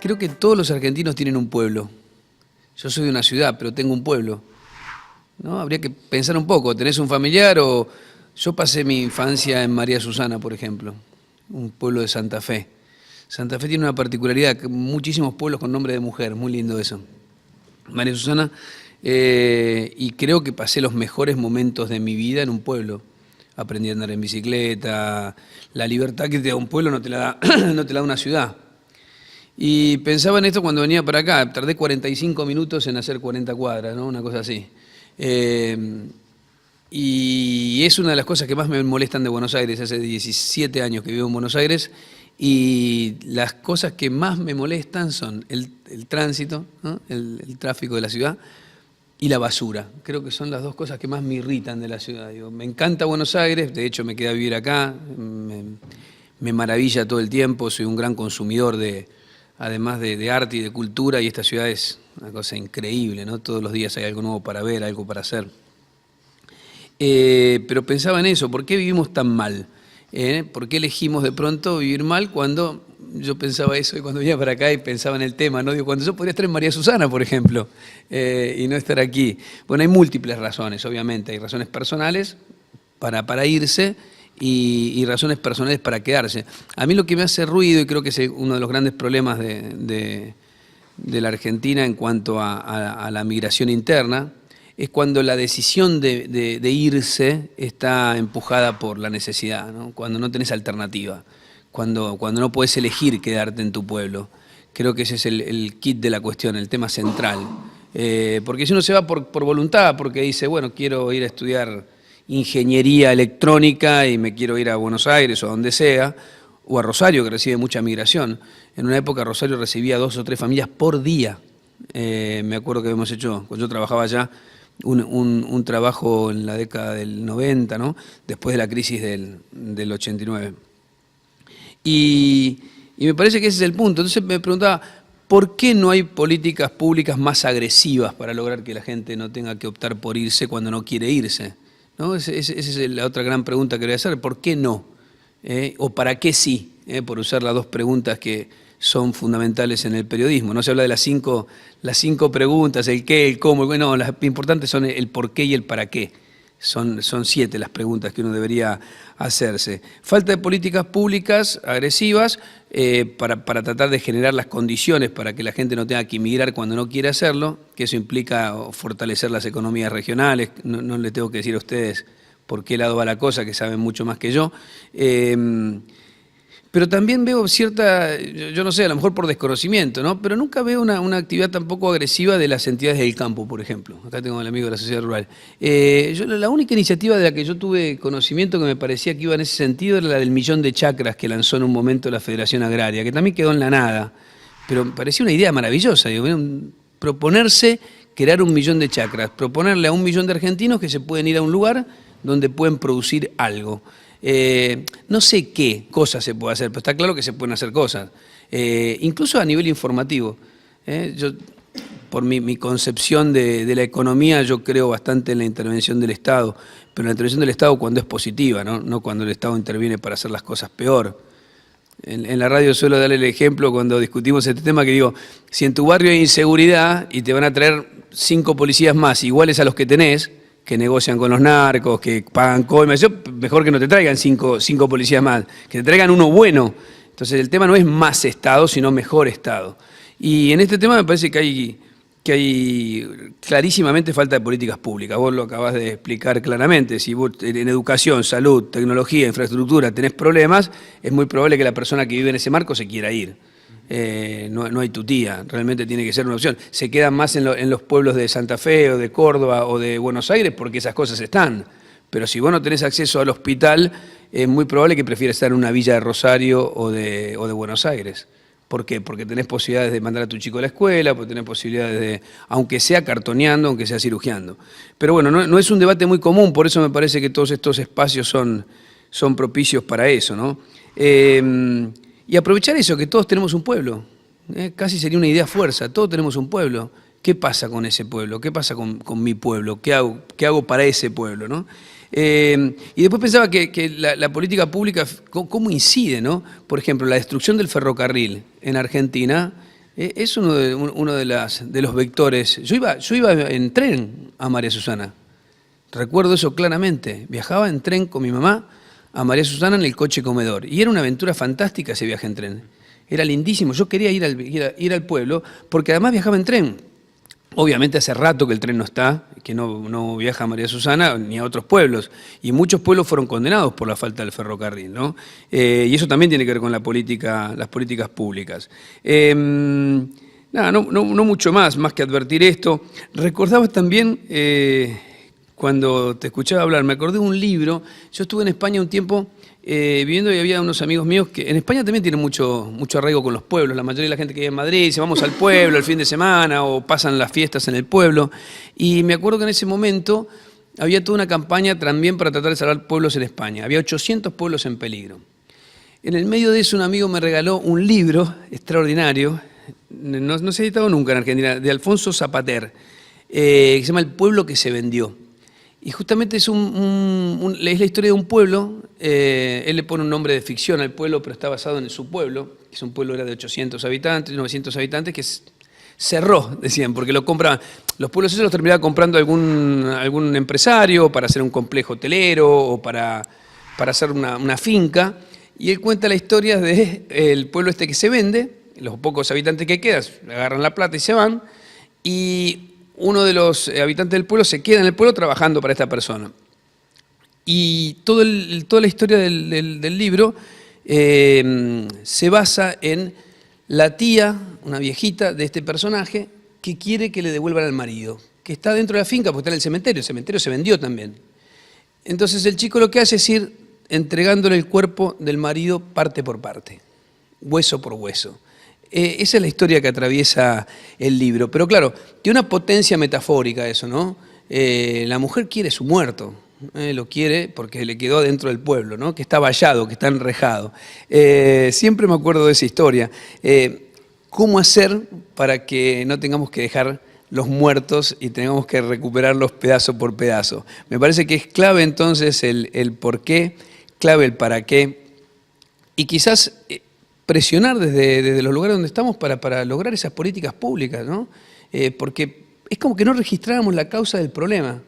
Creo que todos los argentinos tienen un pueblo. Yo soy de una ciudad, pero tengo un pueblo, ¿no? Habría que pensar un poco, ¿tenés un familiar o...? Yo pasé mi infancia en María Susana, por ejemplo, un pueblo de Santa Fe. Santa Fe tiene una particularidad, muchísimos pueblos con nombre de mujer, muy lindo eso. María Susana, y creo que pasé los mejores momentos de mi vida en un pueblo. Aprendí a andar en bicicleta, la libertad que te da un pueblo no te la da, no te la da una ciudad. Y pensaba en esto cuando venía para acá, tardé 45 minutos en hacer 40 cuadras, ¿no? Una cosa así. Y es una de las cosas que más me molestan de Buenos Aires, hace 17 años que vivo en Buenos Aires, y las cosas que más me molestan son el tránsito, ¿no? El tráfico de la ciudad y la basura. Creo que son las dos cosas que más me irritan de la ciudad. Digo, me encanta Buenos Aires, de hecho me quedé a vivir acá, me maravilla todo el tiempo, soy un gran consumidor además de arte y de cultura, y esta ciudad es una cosa increíble, ¿no? Todos los días hay algo nuevo para ver, algo para hacer. Pero pensaba en eso, ¿por qué vivimos tan mal? ¿Por qué elegimos de pronto vivir mal cuando yo pensaba eso y cuando venía para acá y pensaba en el tema, ¿no? Digo, cuando yo podría estar en María Susana, por ejemplo, y no estar aquí? Bueno, hay múltiples razones, obviamente, hay razones personales para irse, y razones personales para quedarse. A mí lo que me hace ruido, y creo que es uno de los grandes problemas de la Argentina en cuanto a la migración interna, es cuando la decisión de irse está empujada por la necesidad, ¿no? Cuando no tenés alternativa, cuando no podés elegir quedarte en tu pueblo. Creo que ese es el kit de la cuestión, el tema central. Porque si uno se va por voluntad, porque dice, bueno, quiero ir a estudiar ingeniería electrónica y me quiero ir a Buenos Aires o a donde sea, o a Rosario, que recibe mucha migración. En una época Rosario recibía 2 o 3 familias por día. Me acuerdo que habíamos hecho, cuando yo trabajaba allá, un trabajo en la década del 90, ¿no? Después de la crisis del 89. Y me parece que ese es el punto. Entonces me preguntaba, ¿por qué no hay políticas públicas más agresivas para lograr que la gente no tenga que optar por irse cuando no quiere irse? ¿No? Esa es la otra gran pregunta que voy a hacer. ¿Por qué no? ¿O para qué sí? Por usar las dos preguntas que son fundamentales en el periodismo. No se habla de las cinco preguntas, el qué, el cómo. No, las importantes son el por qué y el para qué. Son 7 las preguntas que uno debería hacerse. Falta de políticas públicas agresivas para tratar de generar las condiciones para que la gente no tenga que emigrar cuando no quiere hacerlo, que eso implica fortalecer las economías regionales. No le tengo que decir a ustedes por qué lado va la cosa, que saben mucho más que yo. Pero también veo cierta, yo no sé, a lo mejor por desconocimiento, ¿no? Pero nunca veo una actividad tampoco agresiva de las entidades del campo, por ejemplo. Acá tengo al amigo de la sociedad rural. La única iniciativa de la que yo tuve conocimiento que me parecía que iba en ese sentido era la del 1.000.000 de chacras que lanzó en un momento la Federación Agraria, que también quedó en la nada. Pero me parecía una idea maravillosa, digo, proponerse crear 1.000.000 de chacras, proponerle a 1.000.000 de argentinos que se pueden ir a un lugar donde pueden producir algo. No sé qué cosas se puede hacer, pero está claro que se pueden hacer cosas, incluso a nivel informativo. Yo, por mi concepción de la economía, yo creo bastante en la intervención del Estado, pero la intervención del Estado cuando es positiva, no cuando el Estado interviene para hacer las cosas peor. En la radio suelo darle el ejemplo cuando discutimos este tema, que digo, si en tu barrio hay inseguridad y te van a traer 5 policías más iguales a los que tenés, que negocian con los narcos, que pagan coimas, mejor que no te traigan 5 policías más, que te traigan uno bueno. Entonces el tema no es más Estado, sino mejor Estado. Y en este tema me parece que hay clarísimamente falta de políticas públicas. Vos lo acabás de explicar claramente. Si vos en educación, salud, tecnología, infraestructura tenés problemas, es muy probable que la persona que vive en ese marco se quiera ir. No hay tutía, realmente tiene que ser una opción. Se quedan más en los pueblos de Santa Fe o de Córdoba o de Buenos Aires porque esas cosas están. Pero si vos no tenés acceso al hospital, es muy probable que prefieras estar en una villa de Rosario o de Buenos Aires. ¿Por qué? Porque tenés posibilidades de mandar a tu chico a la escuela, porque tenés posibilidades de, aunque sea cartoneando, aunque sea cirugiando. Pero bueno, no es un debate muy común, por eso me parece que todos estos espacios son propicios para eso, ¿no? Y aprovechar eso, que todos tenemos un pueblo. Casi sería una idea fuerza, todos tenemos un pueblo. ¿Qué pasa con ese pueblo? ¿Qué pasa con mi pueblo? ¿Qué hago para ese pueblo, ¿no? Y después pensaba que la política pública, ¿cómo incide, no? Por ejemplo, la destrucción del ferrocarril en Argentina Es uno de los vectores. Yo iba en tren a María Susana. Recuerdo eso claramente. Viajaba en tren con mi mamá a María Susana en el coche comedor. Y era una aventura fantástica ese viaje en tren. Era lindísimo. Yo quería ir al pueblo porque además viajaba en tren. Obviamente hace rato que el tren no está, que no viaja a María Susana ni a otros pueblos. Y muchos pueblos fueron condenados por la falta del ferrocarril, ¿no? Y eso también tiene que ver con las políticas públicas. Nada, no mucho más que advertir esto. Recordaba también, cuando te escuchaba hablar, me acordé de un libro. Yo estuve en España un tiempo viviendo y había unos amigos míos que en España también tienen mucho arraigo con los pueblos. La mayoría de la gente que vive en Madrid dice vamos al pueblo el fin de semana o pasan las fiestas en el pueblo. Y me acuerdo que en ese momento había toda una campaña también para tratar de salvar pueblos en España. Había 800 pueblos en peligro. En el medio de eso un amigo me regaló un libro extraordinario, no se ha editado nunca en Argentina, de Alfonso Zapater, que se llama El pueblo que se vendió. Y justamente es la historia de un pueblo. Él le pone un nombre de ficción al pueblo, pero está basado en su pueblo, que es un pueblo era de 800 habitantes, 900 habitantes, que cerró, decían, porque lo compraban. Los pueblos esos los terminaba comprando algún empresario para hacer un complejo hotelero o para hacer una finca. Y él cuenta la historia del pueblo este que se vende, los pocos habitantes que quedan, agarran la plata y se van, y uno de los habitantes del pueblo se queda en el pueblo trabajando para esta persona. Y toda la historia del libro se basa en la tía, una viejita de este personaje, que quiere que le devuelvan al marido, que está dentro de la finca porque está en el cementerio se vendió también. Entonces el chico lo que hace es ir entregándole el cuerpo del marido parte por parte, hueso por hueso. Esa es la historia que atraviesa el libro. Pero claro, tiene una potencia metafórica eso, ¿no? La mujer quiere su muerto, lo quiere porque le quedó dentro del pueblo, ¿no? Que está vallado, que está enrejado. Siempre me acuerdo de esa historia. ¿Cómo hacer para que no tengamos que dejar los muertos y tengamos que recuperarlos pedazo por pedazo? Me parece que es clave entonces el por qué, clave el para qué, y quizás presionar desde los lugares donde estamos para lograr esas políticas públicas, ¿no? Porque es como que no registráramos la causa del problema.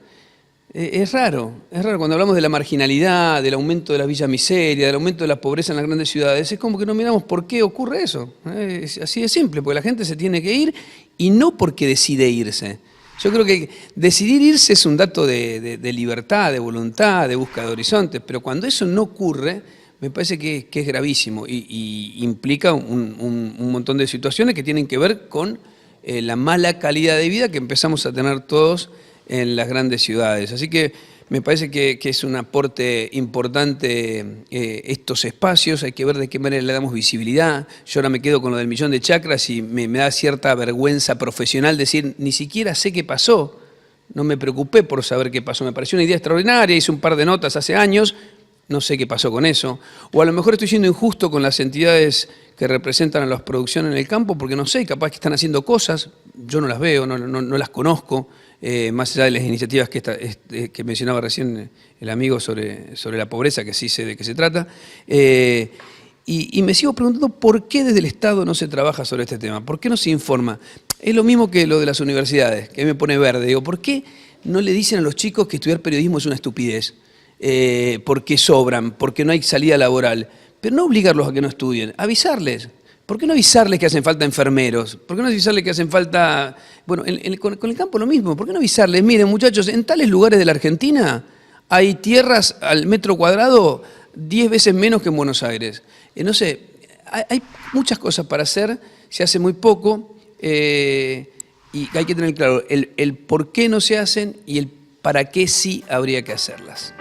Es raro cuando hablamos de la marginalidad, del aumento de la villa miseria, del aumento de la pobreza en las grandes ciudades, es como que no miramos por qué ocurre eso. Es así de simple, porque la gente se tiene que ir y no porque decide irse. Yo creo que decidir irse es un dato de libertad, de voluntad, de búsqueda de horizontes, pero cuando eso no ocurre, me parece que es gravísimo y implica un montón de situaciones que tienen que ver con la mala calidad de vida que empezamos a tener todos en las grandes ciudades. Así que me parece que es un aporte importante estos espacios, hay que ver de qué manera le damos visibilidad. Yo ahora me quedo con lo del 1.000.000 de chacras y me da cierta vergüenza profesional decir, ni siquiera sé qué pasó, no me preocupé por saber qué pasó, me pareció una idea extraordinaria, hice un par de notas hace años, no sé qué pasó con eso. O a lo mejor estoy siendo injusto con las entidades que representan a las producciones en el campo, porque no sé, capaz que están haciendo cosas, yo no las veo, no las conozco, más allá de las iniciativas que mencionaba recién el amigo sobre la pobreza, que sí sé de qué se trata. Y me sigo preguntando por qué desde el Estado no se trabaja sobre este tema, por qué no se informa. Es lo mismo que lo de las universidades, que me pone verde. Digo, ¿por qué no le dicen a los chicos que estudiar periodismo es una estupidez? Porque sobran, porque no hay salida laboral, pero no obligarlos a que no estudien, avisarles. ¿Por qué no avisarles que hacen falta enfermeros? ¿Por qué no avisarles que hacen falta... Bueno, con el campo lo mismo, ¿por qué no avisarles? Miren muchachos, en tales lugares de la Argentina hay tierras al metro cuadrado 10 veces menos que en Buenos Aires. No sé, hay muchas cosas para hacer, se hace muy poco y hay que tener claro el por qué no se hacen y el para qué sí habría que hacerlas.